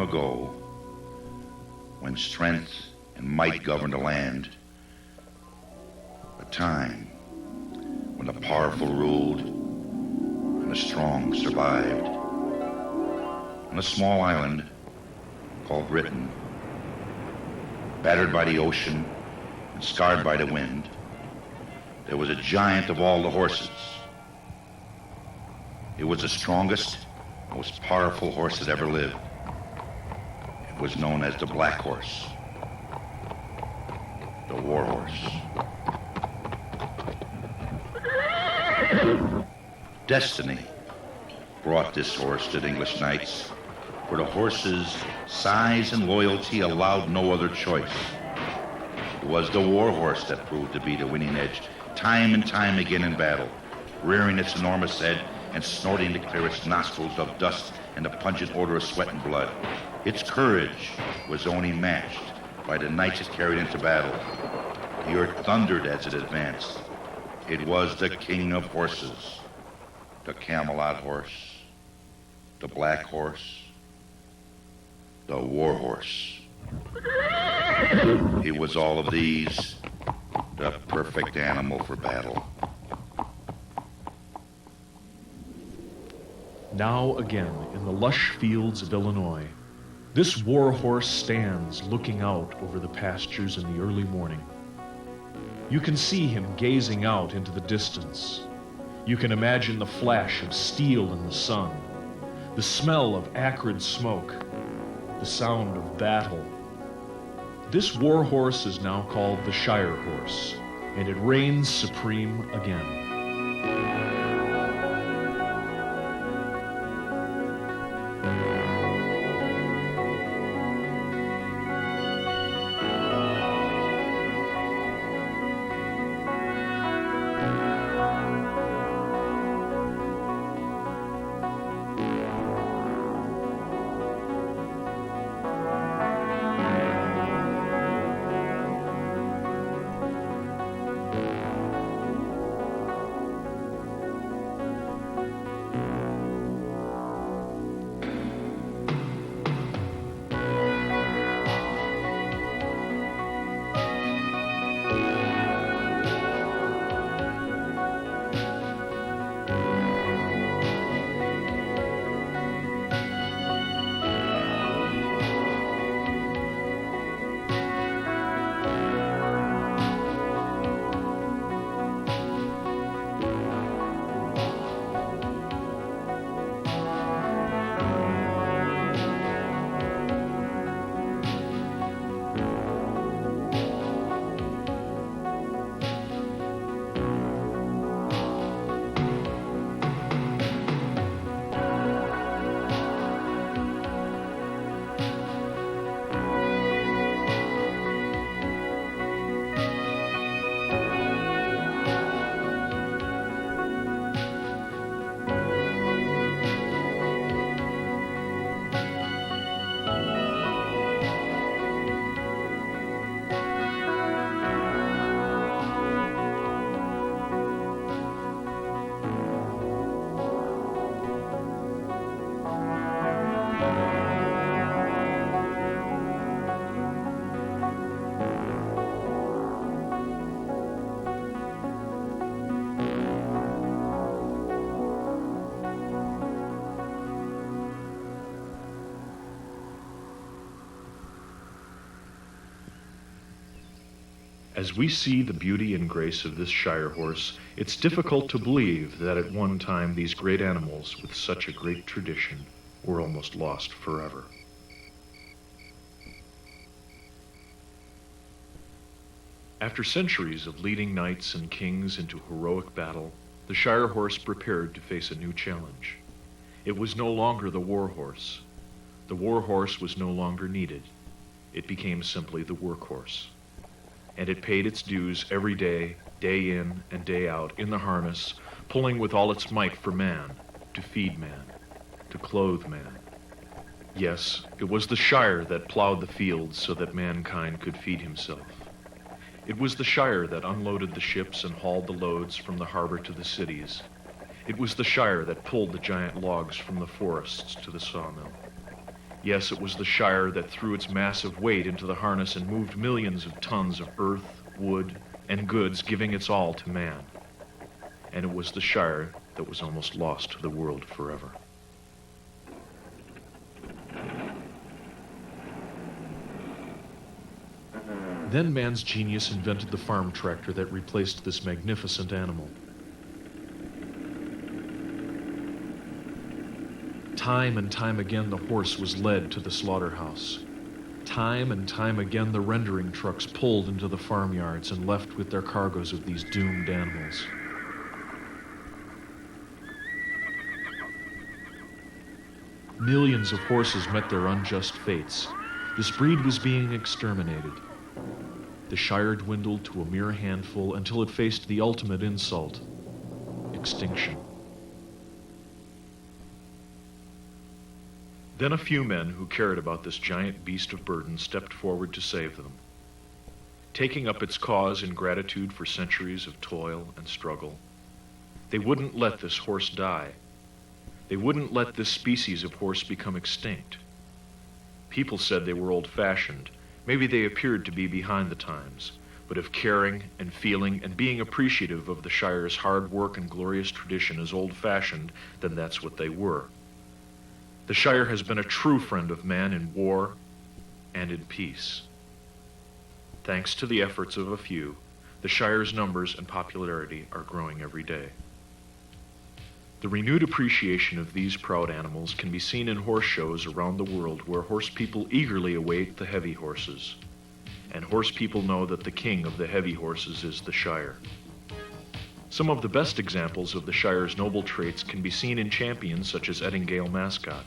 ago, when strength and might governed the land, a time when the powerful ruled and the strong survived. On a small island called Britain, battered by the ocean and scarred by the wind, there was a giant of all the horses. It was the strongest, most powerful horse that ever lived. It was known as the Black Horse, the War Horse. Destiny brought this horse to the English knights, for the horse's size and loyalty allowed no other choice. It was the War Horse that proved to be the winning edge, time and time again in battle, rearing its enormous head and snorting to clear its nostrils of dust and the pungent odor of sweat and blood. Its courage was only matched by the knights it carried into battle. The earth thundered as it advanced. It was the king of horses, the Camelot horse, the Black Horse, the War Horse. He was all of these, the perfect animal for battle. Now again, in the lush fields of Illinois, this war horse stands looking out over the pastures in the early morning. You can see him gazing out into the distance. You can imagine the flash of steel in the sun, the smell of acrid smoke, the sound of battle. This war horse is now called the Shire horse, and it reigns supreme again. As we see the beauty and grace of this Shire horse, it's difficult to believe that at one time these great animals with such a great tradition were almost lost forever. After centuries of leading knights and kings into heroic battle, the Shire horse prepared to face a new challenge. It was no longer the war horse. The war horse was no longer needed. It became simply the workhorse. And it paid its dues every day, day in and day out, in the harness, pulling with all its might for man, to feed man, to clothe man. Yes, it was the Shire that plowed the fields so that mankind could feed himself. It was the Shire that unloaded the ships and hauled the loads from the harbor to the cities. It was the Shire that pulled the giant logs from the forests to the sawmill. Yes, it was the Shire that threw its massive weight into the harness and moved millions of tons of earth, wood, and goods, giving its all to man. And it was the Shire that was almost lost to the world forever. Then man's genius invented the farm tractor that replaced this magnificent animal. Time and time again the horse was led to the slaughterhouse. Time and time again the rendering trucks pulled into the farmyards and left with their cargoes of these doomed animals. Millions of horses met their unjust fates. This breed was being exterminated. The Shire dwindled to a mere handful until it faced the ultimate insult: extinction. Then a few men who cared about this giant beast of burden stepped forward to save them. Taking up its cause in gratitude for centuries of toil and struggle, they wouldn't let this horse die. They wouldn't let this species of horse become extinct. People said they were old-fashioned. Maybe they appeared to be behind the times, but if caring and feeling and being appreciative of the Shire's hard work and glorious tradition is old-fashioned, then that's what they were. The Shire has been a true friend of man in war and in peace. Thanks to the efforts of a few, the Shire's numbers and popularity are growing every day. The renewed appreciation of these proud animals can be seen in horse shows around the world where horse people eagerly await the heavy horses. And horse people know that the king of the heavy horses is the Shire. Some of the best examples of the Shire's noble traits can be seen in champions such as Ettingale Mascot.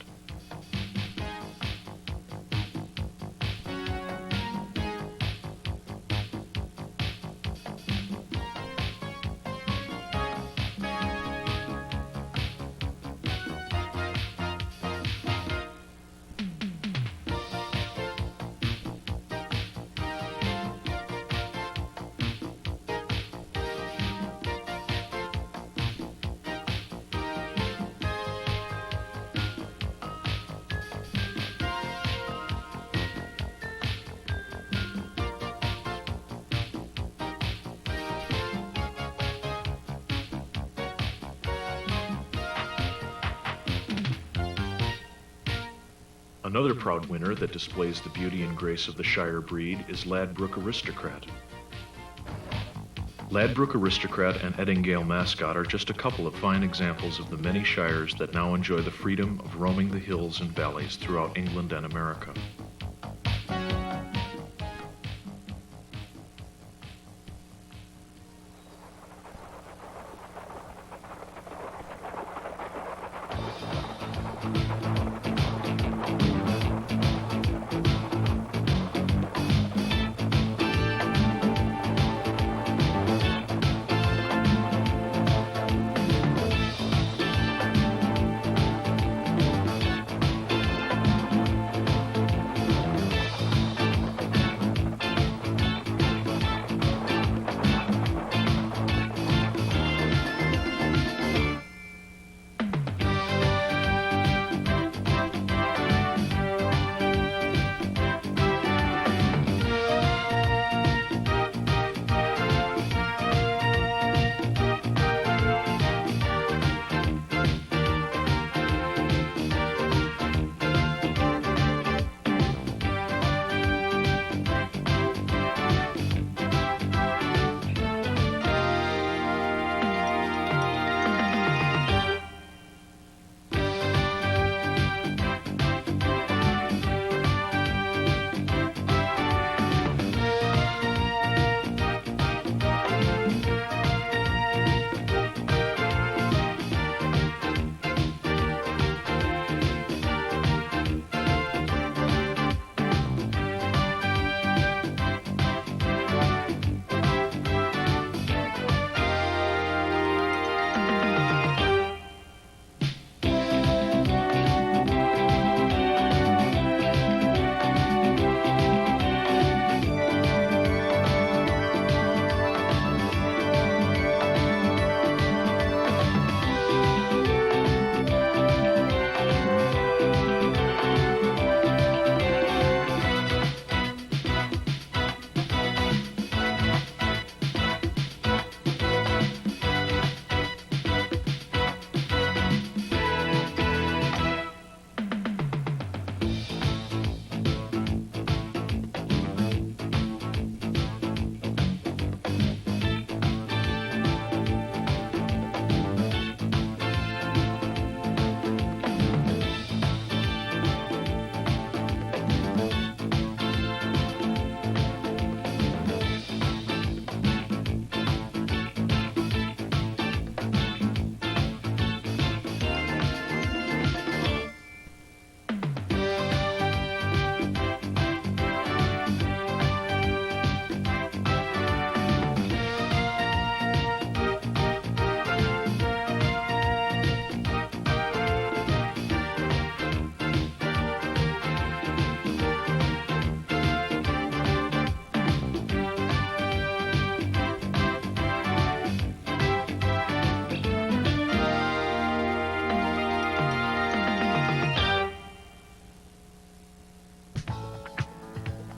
Another proud winner that displays the beauty and grace of the Shire breed is Ladbroke Aristocrat. Ladbroke Aristocrat and Ettingale Mascot are just a couple of fine examples of the many Shires that now enjoy the freedom of roaming the hills and valleys throughout England and America.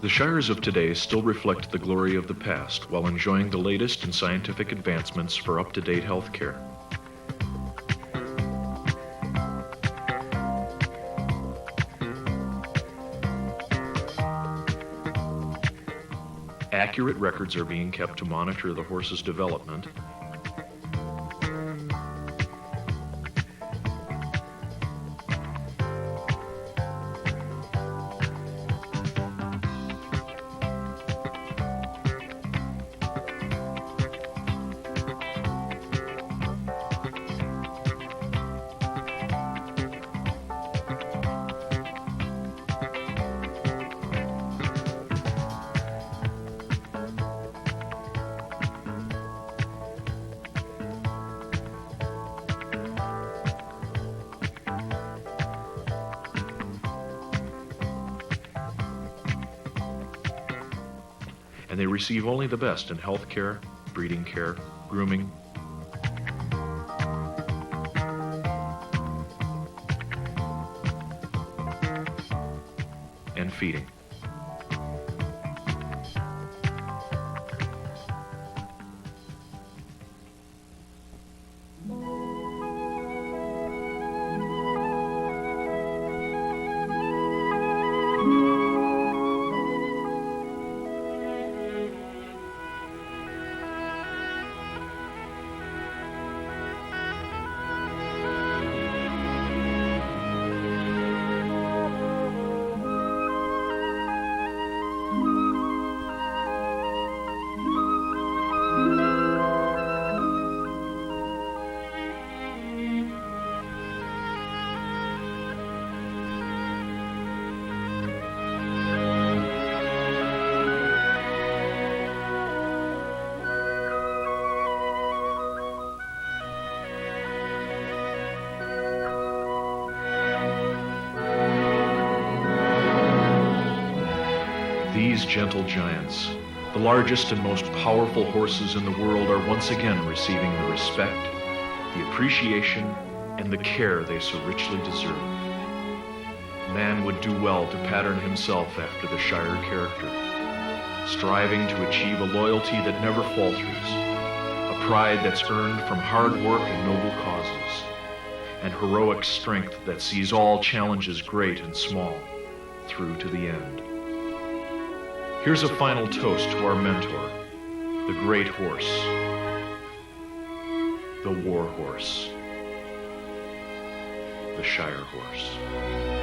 The shires of today still reflect the glory of the past while enjoying the latest in scientific advancements for up-to-date health care. Accurate records are being kept to monitor the horse's development, and they receive only the best in health care, breeding care, grooming, and feeding. These gentle giants, the largest and most powerful horses in the world, are once again receiving the respect, the appreciation, and the care they so richly deserve. Man would do well to pattern himself after the Shire character, striving to achieve a loyalty that never falters, a pride that's earned from hard work and noble causes, and heroic strength that sees all challenges great and small through to the end. Here's a final toast to our mentor, the great horse, the war horse, the Shire horse.